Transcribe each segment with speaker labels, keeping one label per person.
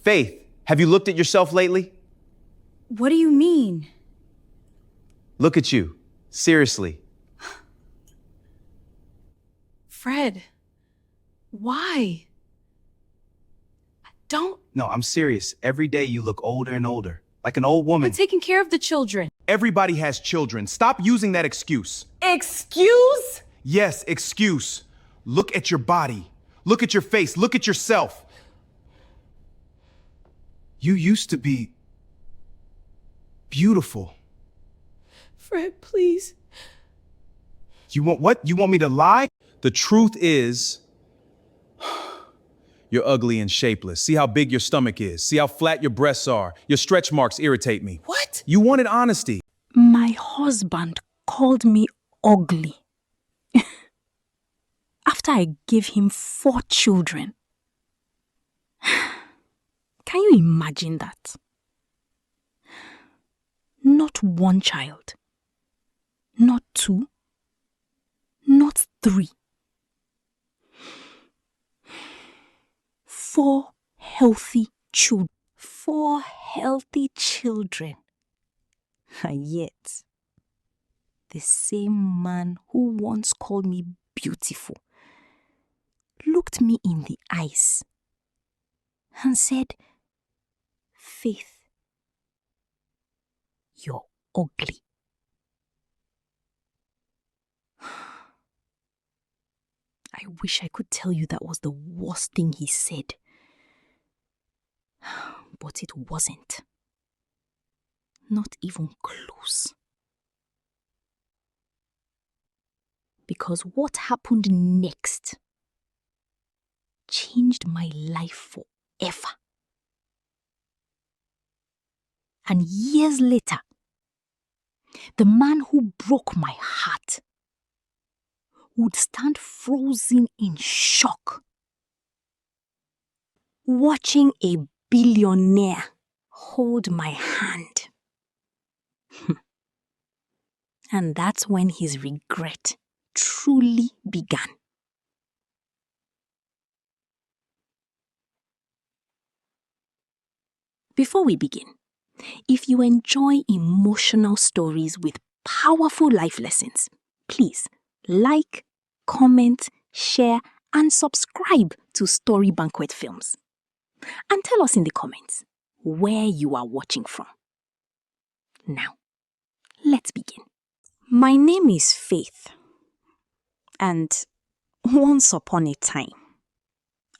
Speaker 1: Faith, have you looked at yourself lately?
Speaker 2: What do you mean?
Speaker 1: Look at you. Seriously.
Speaker 2: Fred, why? Don't.
Speaker 1: No, I'm serious. Every day you look older and older, like an old woman.
Speaker 2: I'm taking care of the children.
Speaker 1: Everybody has children. Stop using that excuse.
Speaker 2: Excuse?
Speaker 1: Yes, excuse. Look at your body. Look at your face. Look at yourself. You used to be beautiful.
Speaker 2: Fred, please.
Speaker 1: You want what? You want me to lie? The truth is, you're ugly and shapeless. See how big your stomach is. See how flat your breasts are. Your stretch marks irritate me.
Speaker 2: What?
Speaker 1: You wanted honesty.
Speaker 3: My husband called me ugly. After I gave him 4 children. Can you imagine that? Not 1 child. Not 2. Not 3. 4 healthy children. 4 healthy children. And yet, the same man who once called me beautiful looked me in the eyes and said, Faith, you're ugly. I wish I could tell you that was the worst thing he said. But it wasn't. Not even close. Because what happened next changed my life forever. And years later, the man who broke my heart would stand frozen in shock, watching a billionaire hold my hand. And that's when his regret truly began. Before we begin, if you enjoy emotional stories with powerful life lessons, please like, comment, share, and subscribe to Storybanquet Films. And tell us in the comments where you are watching from. Now, let's begin. My name is Faith. And once upon a time,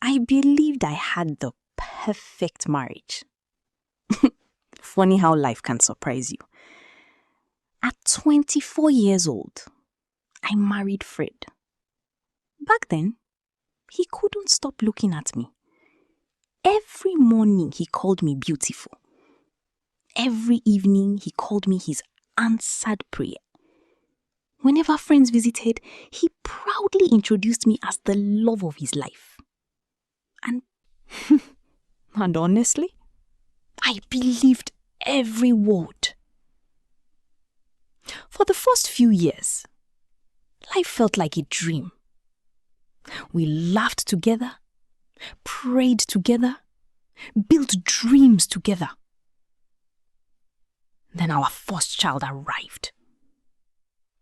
Speaker 3: I believed I had the perfect marriage. Funny how life can surprise you. At 24 years old, I married Fred. Back then, he couldn't stop looking at me. Every morning he called me beautiful. Every evening he called me his answered prayer. Whenever friends visited, he proudly introduced me as the love of his life. And honestly, I believed every word. For the first few years, life felt like a dream. We laughed together, prayed together, built dreams together. Then our first child arrived.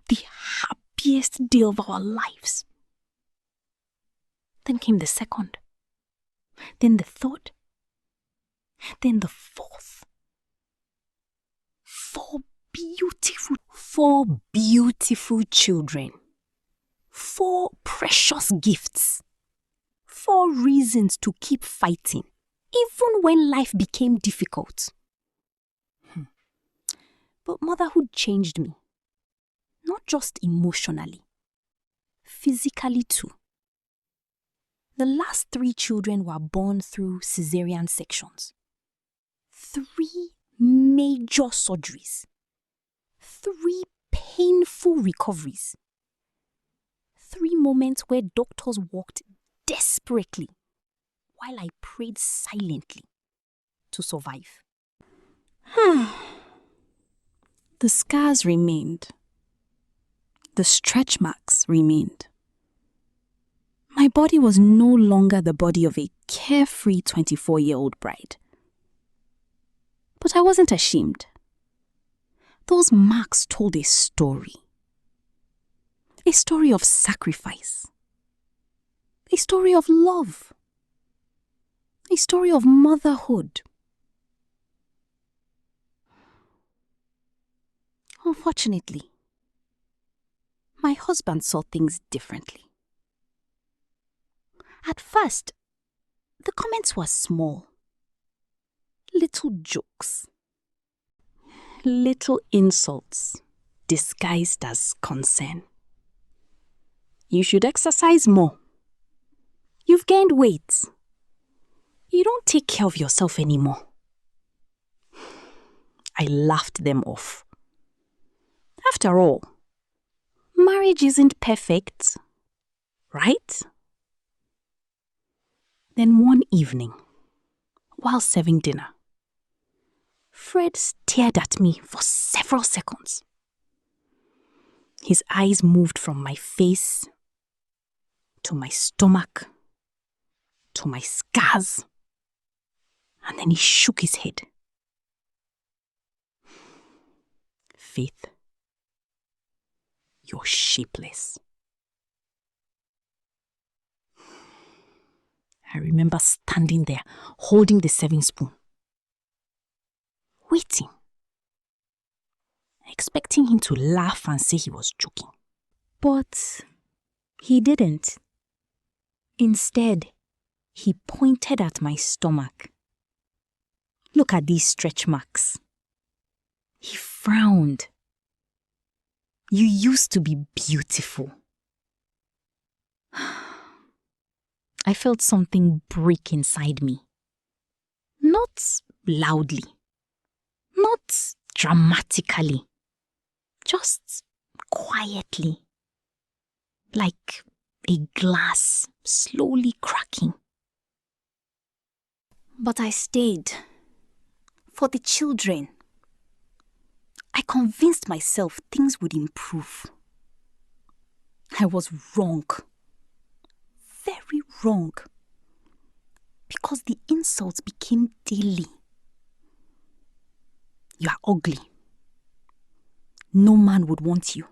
Speaker 3: The happiest day of our lives. Then came the second. Then the third. Then the fourth. 4 beautiful children. 4 precious gifts. 4 reasons to keep fighting, even when life became difficult. But motherhood changed me. Not just emotionally, physically too. The last 3 children were born through cesarean sections. 3 major surgeries. 3 painful recoveries. 3 moments where doctors worked desperately while I prayed silently to survive. The scars remained. The stretch marks remained. My body was no longer the body of a carefree 24-year-old bride. But I wasn't ashamed. Those marks told a story. A story of sacrifice. A story of love. A story of motherhood. Unfortunately, my husband saw things differently. At first, the comments were small. Little jokes. Little insults disguised as concern. You should exercise more. You've gained weight. You don't take care of yourself anymore. I laughed them off. After all, marriage isn't perfect, right? Then one evening, while serving dinner, Fred stared at me for several seconds. His eyes moved from my face to my stomach to my scars, and then he shook his head. Faith, you're shapeless. I remember standing there, holding the serving spoon, waiting, expecting him to laugh and say he was joking. But he didn't. Instead, he pointed at my stomach. Look at these stretch marks. He frowned. You used to be beautiful. I felt something break inside me. Not loudly, not dramatically, just quietly, like a glass slowly cracking. But I stayed. For the children. I convinced myself things would improve. I was wrong. Very wrong. Because the insults became daily. You are ugly. No man would want you.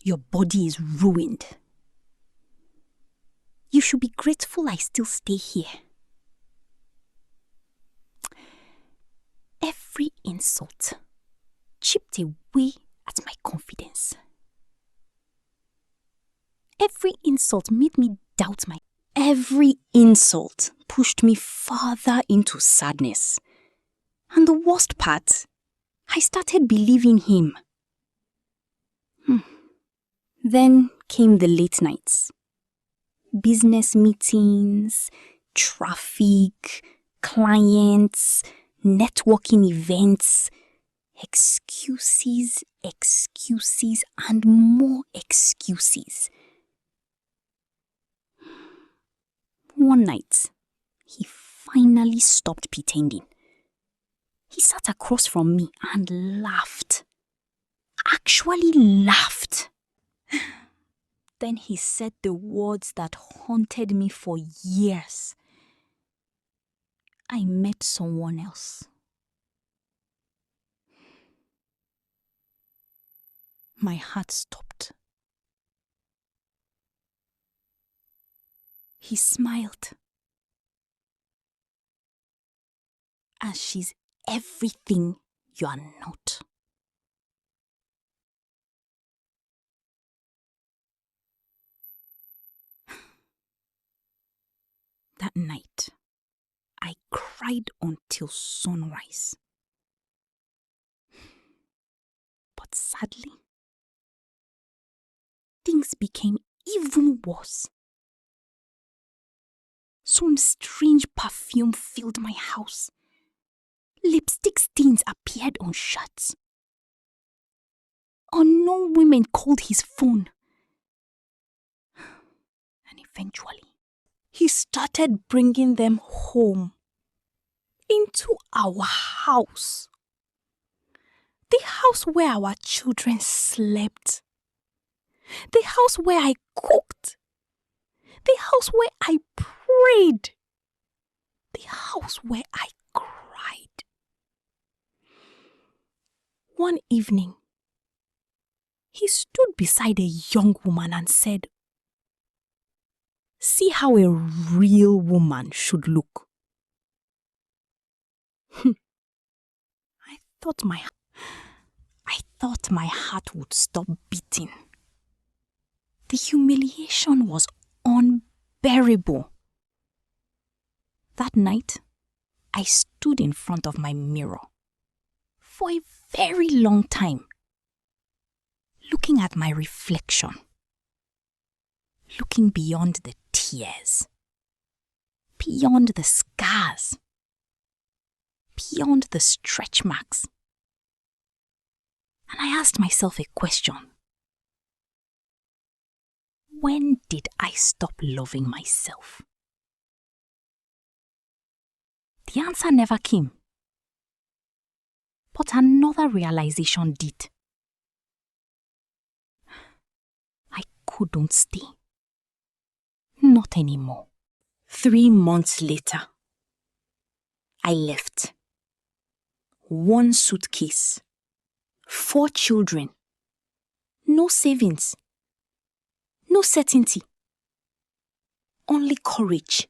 Speaker 3: Your body is ruined. You should be grateful I still stay here. Every insult chipped away at my confidence. Every insult made me doubt my... Every insult pushed me farther into sadness. And the worst part, I started believing him. Then came the late nights. Business meetings, traffic, clients, networking events, excuses, and more excuses. One night, he finally stopped pretending. He sat across from me and laughed. Actually laughed. Then he said the words that haunted me for years. I met someone else. My heart stopped. He smiled. And she's everything you are not. That night, I cried until sunrise. But sadly, things became even worse. Some strange perfume filled my house. Lipstick stains appeared on shirts. Unknown women called his phone. And eventually, he started bringing them home. Into our house. The house where our children slept. The house where I cooked. The house where I prayed. The house where I cried. One evening, he stood beside a young woman and said, "See how a real woman should look." I thought my heart would stop beating. The humiliation was unbearable. That night, I stood in front of my mirror for a very long time, looking at my reflection, looking beyond the tears, beyond the scars, beyond the stretch marks. And I asked myself a question. When did I stop loving myself? The answer never came. But another realization did. I couldn't stay. Not anymore. 3 months later, I left. 1 suitcase, 4 children, no savings, no certainty, only courage.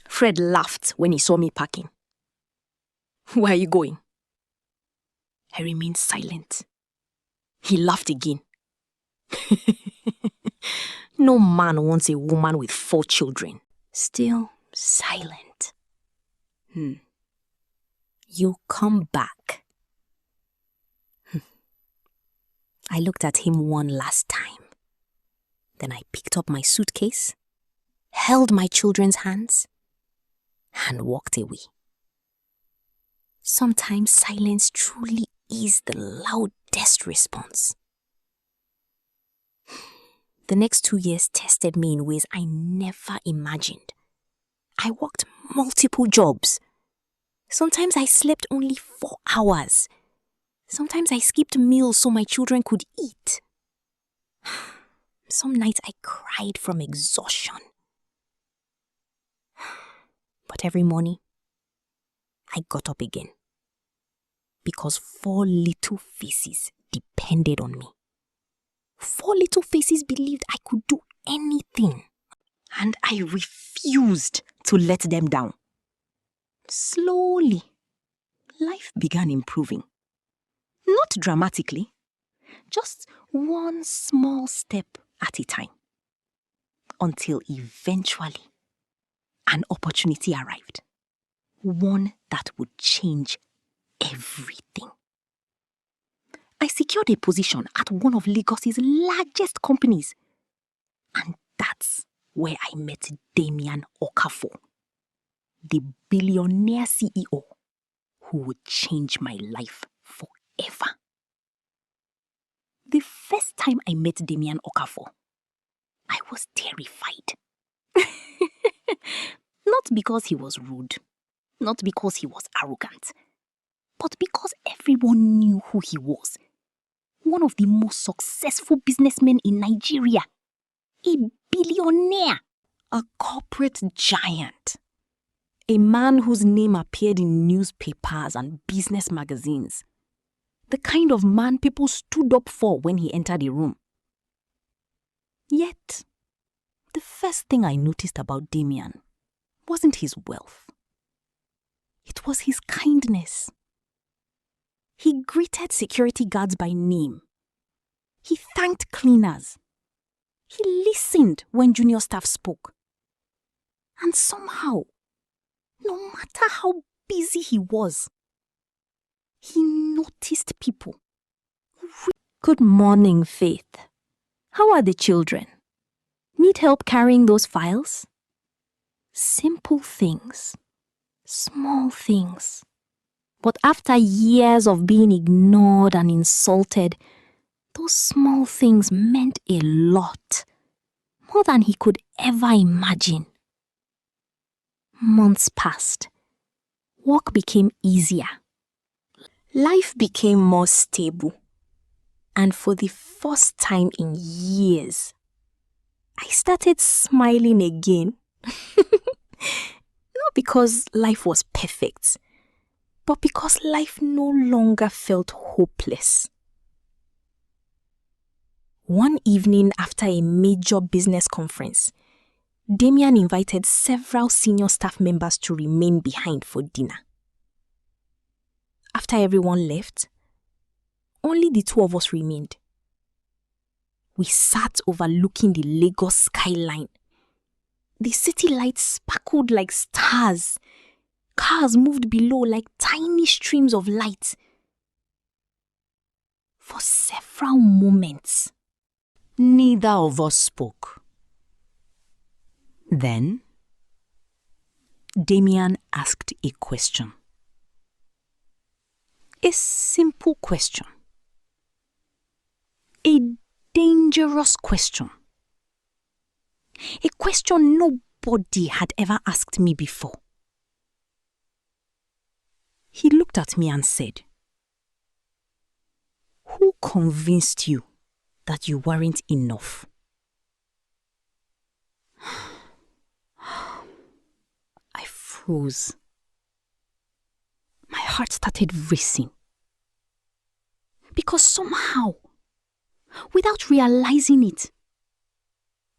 Speaker 3: Fred laughed when he saw me packing. "Where are you going?" I remained silent. He laughed again. No man wants a woman with 4 children. Still silent. "You come back." I looked at him one last time. Then I picked up my suitcase, held my children's hands, and walked away. Sometimes silence truly is the loudest response. The next 2 years tested me in ways I never imagined. I worked multiple jobs. Sometimes I slept only 4 hours. Sometimes I skipped meals so my children could eat. Some nights I cried from exhaustion. But every morning, I got up again. Because 4 little faces depended on me. 4 little faces believed I could do anything. And I refused to let them down. Slowly, life began improving. Not dramatically, just 1 small step at a time. Until eventually, an opportunity arrived. One that would change everything. I secured a position at one of Lagos's largest companies. And that's where I met Damian Okafor, the billionaire CEO who would change my life forever. The first time I met Damian Okafor, I was terrified. Not because he was rude, not because he was arrogant, but because everyone knew who he was. One of the most successful businessmen in Nigeria. A billionaire. A corporate giant. A man whose name appeared in newspapers and business magazines. The kind of man people stood up for when he entered a room. Yet, the first thing I noticed about Damian wasn't his wealth. It was his kindness. He greeted security guards by name. He thanked cleaners. He listened when junior staff spoke. And somehow, no matter how busy he was, he noticed people. "Good morning, Faith. How are the children? Need help carrying those files?" Simple things. Small things. But after years of being ignored and insulted, those small things meant a lot. More than he could ever imagine. Months passed. Work became easier. Life became more stable. And for the first time in years, I started smiling again. Not because life was perfect, but because life no longer felt hopeless. One evening after a major business conference, Damian invited several senior staff members to remain behind for dinner. After everyone left, only the two of us remained. We sat overlooking the Lagos skyline. The city lights sparkled like stars. Cars moved below like tiny streams of light. For several moments, neither of us spoke. Then, Damian asked a question. A simple question. A dangerous question. A question nobody had ever asked me before. He looked at me and said, "Who convinced you that you weren't enough?" I froze. My heart started racing. Because somehow, without realizing it,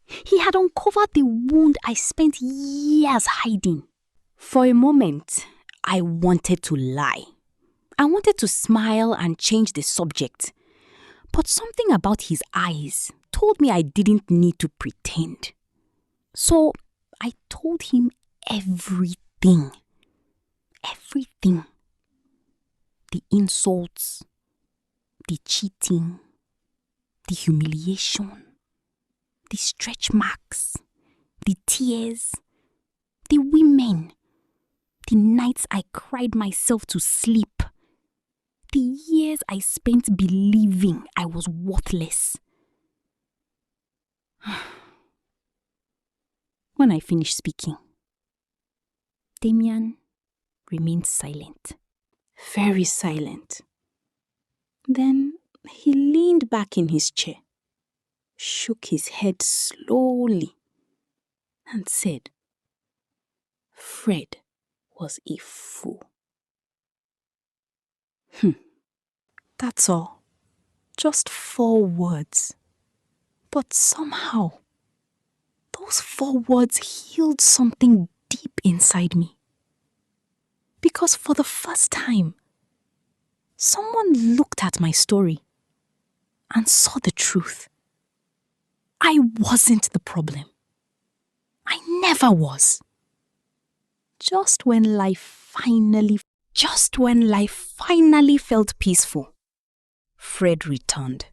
Speaker 3: he had uncovered the wound I spent years hiding. For a moment, I wanted to lie. I wanted to smile and change the subject. But something about his eyes told me I didn't need to pretend. So I told him everything. Everything. The insults, the cheating, the humiliation, the stretch marks, the tears, the women, the nights I cried myself to sleep, the years I spent believing I was worthless. When I finished speaking, Damian remained silent, very silent. Then he leaned back in his chair, shook his head slowly, and said, "Fred was a fool." That's all. Just 4 words. But somehow, those 4 words healed something deep inside me. Because for the first time, someone looked at my story and saw the truth. I wasn't the problem. I never was. Just when life finally felt peaceful, Fred returned.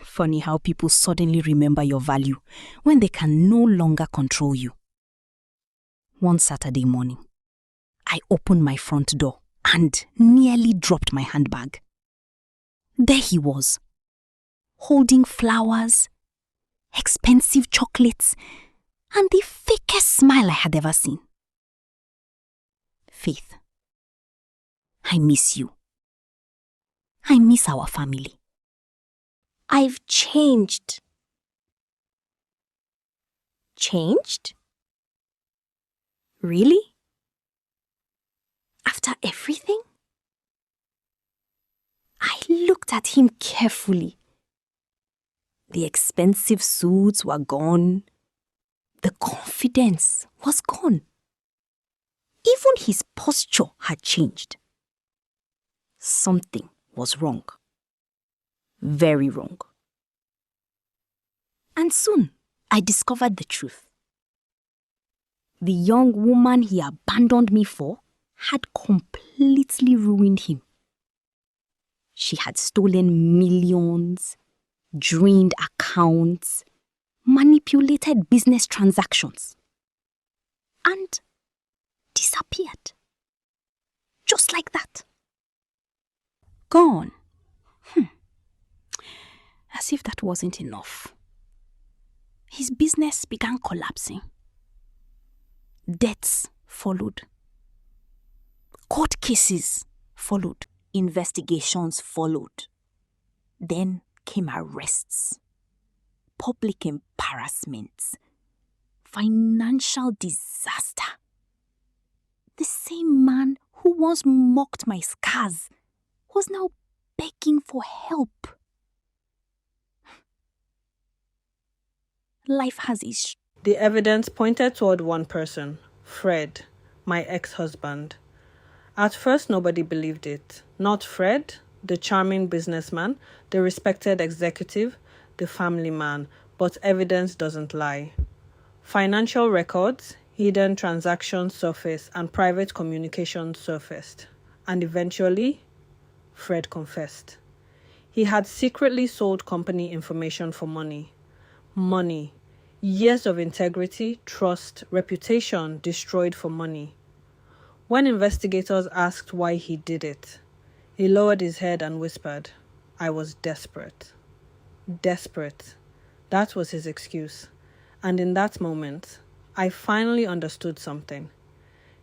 Speaker 3: Funny how people suddenly remember your value when they can no longer control you. One Saturday morning, I opened my front door and nearly dropped my handbag. There he was, holding flowers, expensive chocolates, and the fakest smile I had ever seen. "Faith, I miss you. I miss our family. I've changed." "Changed? Really? After everything?" I looked at him carefully. The expensive suits were gone. The confidence was gone. Even his posture had changed. Something was wrong. Very wrong. And soon, I discovered the truth. The young woman he abandoned me for had completely ruined him. She had stolen millions, drained accounts, manipulated business transactions, and disappeared. Just like that. Gone. As if that wasn't enough. His business began collapsing. Debts followed. Court cases followed. Investigations followed. Then came arrests, public embarrassments, financial disaster. The same man who once mocked my scars, was now begging for help. Life has its...
Speaker 4: The evidence pointed toward one person, Fred, my ex-husband. At first, nobody believed it. Not Fred, the charming businessman, the respected executive, the family man, but evidence doesn't lie. Financial records, hidden transactions surfaced, and private communications surfaced. And eventually, Fred confessed. He had secretly sold company information for money. Money. Years of integrity, trust, reputation destroyed for money. When investigators asked why he did it, he lowered his head and whispered, "I was desperate." Desperate. That was his excuse. And in that moment, I finally understood something.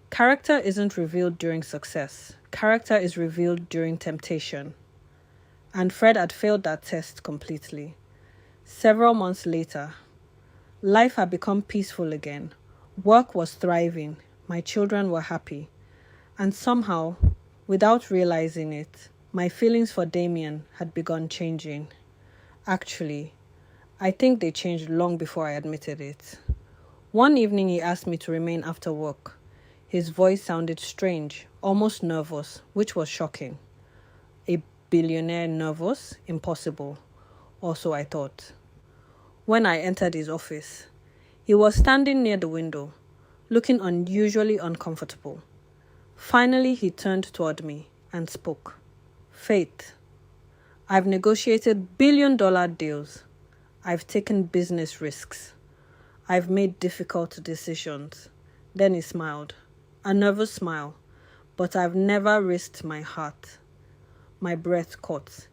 Speaker 4: Character isn't revealed during success. Character is revealed during temptation. And Fred had failed that test completely. Several months later, life had become peaceful again. Work was thriving. My children were happy. And somehow, without realizing it, my feelings for Damian had begun changing. Actually, I think they changed long before I admitted it. One evening he asked me to remain after work. His voice sounded strange, almost nervous, which was shocking. A billionaire nervous? Impossible. Also, I thought. When I entered his office, he was standing near the window, looking unusually uncomfortable. Finally, he turned toward me and spoke. "Faith, I've negotiated billion-dollar deals. I've taken business risks. I've made difficult decisions." Then he smiled, a nervous smile, "But I've never risked my heart." My breath caught.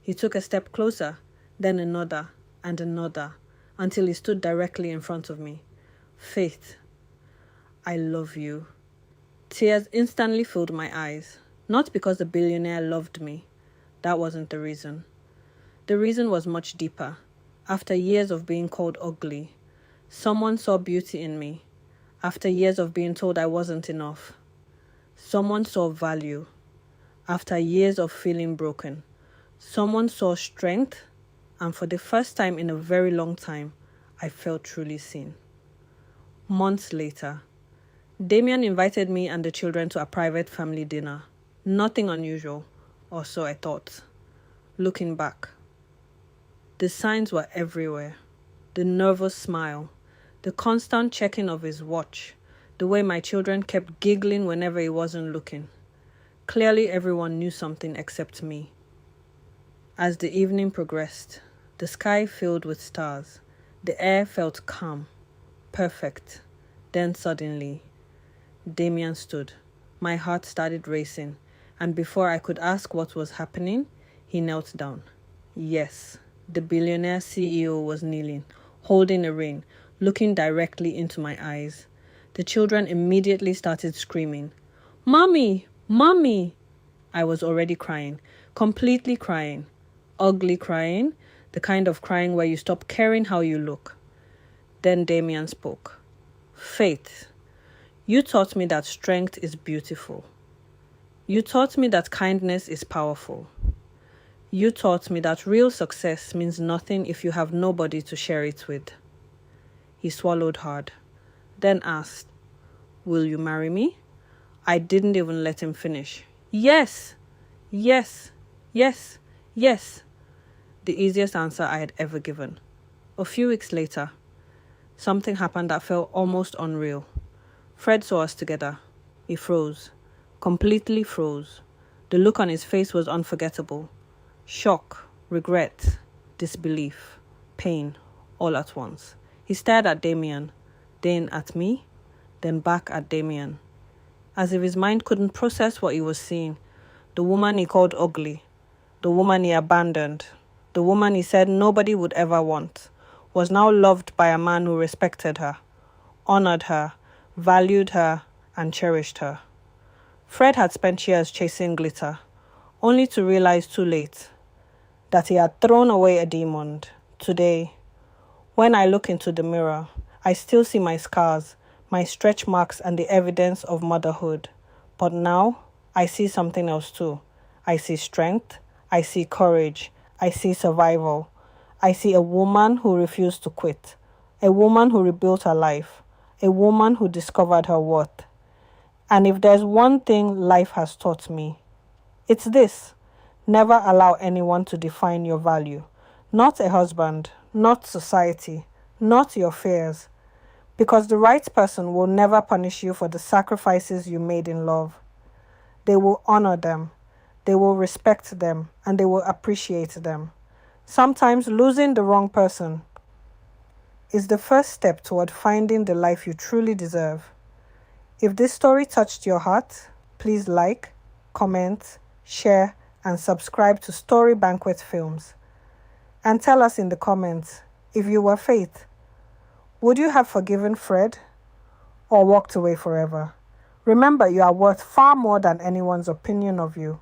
Speaker 4: He took a step closer, then another and another, until he stood directly in front of me. "Faith, I love you." Tears instantly filled my eyes, not because the billionaire loved me. That wasn't the reason. The reason was much deeper. After years of being called ugly, someone saw beauty in me. After years of being told I wasn't enough, someone saw value. After years of feeling broken, someone saw strength, and for the first time in a very long time, I felt truly seen. Months later, Damian invited me and the children to a private family dinner. Nothing unusual, or so I thought. Looking back, the signs were everywhere. The nervous smile, the constant checking of his watch, the way my children kept giggling whenever he wasn't looking. Clearly everyone knew something except me. As the evening progressed, the sky filled with stars. The air felt calm, perfect. Then suddenly, Damian stood. My heart started racing, and before I could ask what was happening, he knelt down. Yes, the billionaire CEO was kneeling, holding a ring, looking directly into my eyes. The children immediately started screaming, "Mommy! Mommy!" I was already crying, completely crying. Ugly crying, the kind of crying where you stop caring how you look. Then Damian spoke. "Faith, you taught me that strength is beautiful. You taught me that kindness is powerful. You taught me that real success means nothing if you have nobody to share it with." He swallowed hard, then asked, "Will you marry me?" I didn't even let him finish. Yes, yes, yes, yes. The easiest answer I had ever given. A few weeks later, something happened that felt almost unreal. Fred saw us together. He froze, completely froze. The look on his face was unforgettable. Shock, regret, disbelief, pain, all at once. He stared at Damian, then at me, then back at Damian. As if his mind couldn't process what he was seeing. The woman he called ugly, the woman he abandoned, the woman he said nobody would ever want, was now loved by a man who respected her, honored her, valued her, and cherished her. Fred had spent years chasing glitter, only to realize too late that he had thrown away a demon. Today, when I look into the mirror, I still see my scars, my stretch marks, and the evidence of motherhood. But now, I see something else too. I see strength. I see courage. I see survival. I see a woman who refused to quit. A woman who rebuilt her life. A woman who discovered her worth. And if there's one thing life has taught me, it's this. Never allow anyone to define your value. Not a husband, not society, not your fears. Because the right person will never punish you for the sacrifices you made in love. They will honor them, they will respect them, and they will appreciate them. Sometimes losing the wrong person is the first step toward finding the life you truly deserve. If this story touched your heart, please like, comment, share, and subscribe to Storybanquet Films. And tell us in the comments, if you were Faith, would you have forgiven Fred or walked away forever? Remember, you are worth far more than anyone's opinion of you.